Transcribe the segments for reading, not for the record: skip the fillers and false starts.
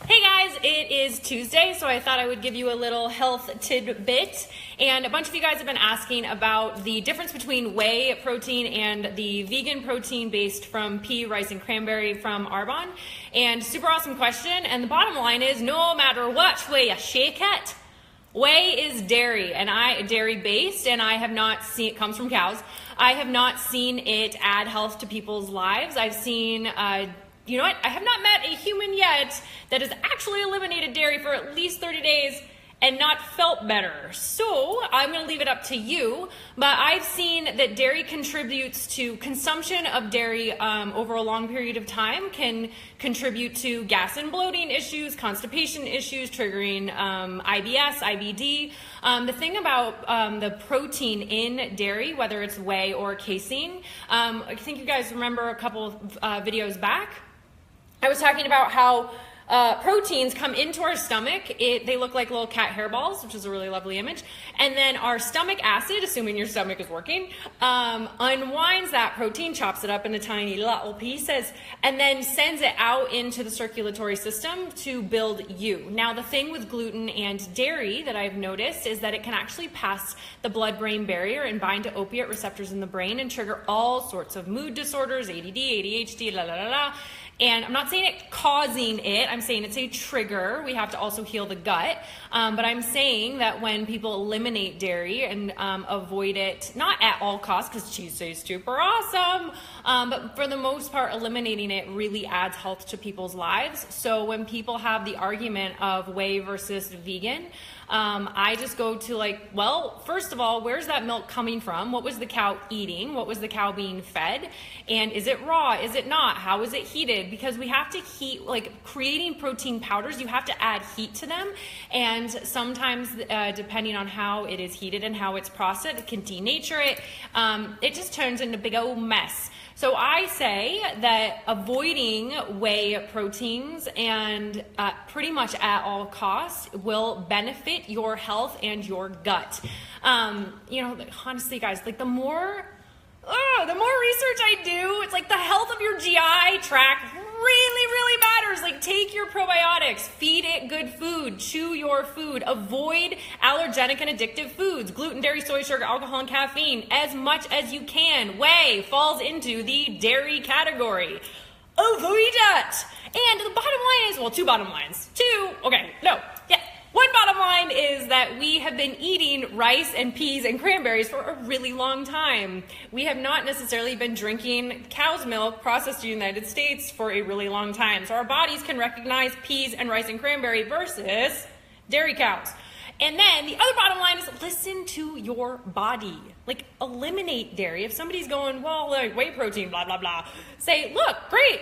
Hey guys, it is Tuesday, so I thought I would give you a little health tidbit. And a bunch of you guys have been asking about the difference between whey protein and the vegan protein based from pea, rice, and cranberry from Arbonne. And super awesome question. And the bottom line is, no matter what way you shake it, whey is dairy, and dairy based, and I have not seen it comes from cows. I have not seen it add health to people's lives. I've seen you know what? I have not met a human yet that has actually eliminated dairy for at least 30 days and not felt better. So I'm going to leave it up to you, but I've seen that dairy contributes to consumption of dairy over a long period of time can contribute to gas and bloating issues, constipation issues, triggering IBS, IBD. The thing about the protein in dairy, whether it's whey or casein, I think you guys remember a couple of videos back, I was talking about how proteins come into our stomach. They look like little cat hairballs, which is a really lovely image. And then our stomach acid, assuming your stomach is working, unwinds that protein, chops it up into tiny little pieces, and then sends it out into the circulatory system to build you. Now, the thing with gluten and dairy that I've noticed is that it can actually pass the blood-brain barrier and bind to opiate receptors in the brain and trigger all sorts of mood disorders, ADD, ADHD, la la la la. And I'm not saying it causing it, I'm saying it's a trigger. We have to also heal the gut. But I'm saying that when people eliminate dairy and avoid it, not at all costs, because cheese tastes super awesome, but for the most part, eliminating it really adds health to people's lives. So when people have the argument of whey versus vegan, I just go to like, well, first of all, where's that milk coming from? What was the cow eating? What was the cow being fed? And is it raw? Is it not? How is it heated? Because we have to heat, like creating protein powders, you have to add heat to them. And sometimes, depending on how it is heated and how it's processed, it can denature it. It just turns into a big old mess. So I say that avoiding whey proteins and pretty much at all costs will benefit your health and your gut. You know, honestly, guys, like the more research I do, it's like the health of your GI tract really matters. Like, take your probiotics, feed it good food, chew your food, avoid allergenic and addictive foods, gluten, dairy, soy, sugar, alcohol, and caffeine as much as you can. Whey falls into the dairy category. Avoid it. And the bottom line is, well, two bottom lines. One bottom line is that we have been eating rice and peas and cranberries for a really long time. We have not necessarily been drinking cow's milk processed in the United States for a really long time. So our bodies can recognize peas and rice and cranberry versus dairy cows. And then the other bottom line is listen to your body. Like, eliminate dairy. If somebody's going, well, like whey protein, blah, blah, blah, say, look, great.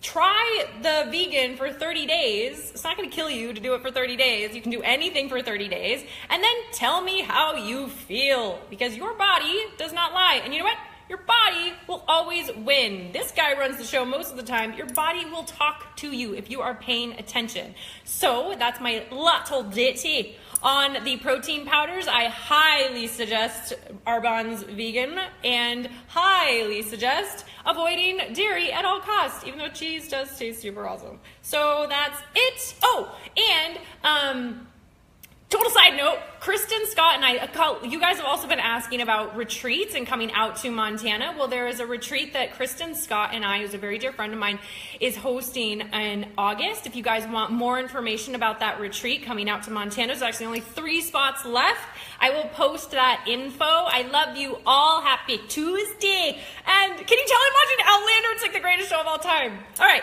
Try the vegan for 30 days. It's not going to kill you to do it for 30 days. You can do anything for 30 days. And then tell me how you feel. Because your body does not lie. And you know what? Your body will always win. This guy runs the show most of the time. Your body will talk to you if you are paying attention. So that's my little ditty on the protein powders. I highly suggest Arbonne's vegan and highly suggest avoiding dairy at all costs, even though cheese does taste super awesome. So that's it. Oh, and total side note, Kristen, Scott, and you guys have also been asking about retreats and coming out to Montana. Well, there is a retreat that Kristen, Scott, and I, who's a very dear friend of mine, is hosting in August. If you guys want more information about that retreat coming out to Montana, there's actually only 3 spots left. I will post that info. I love you all. Happy Tuesday. And can you tell I'm watching Outlander? It's like the greatest show of all time. All right.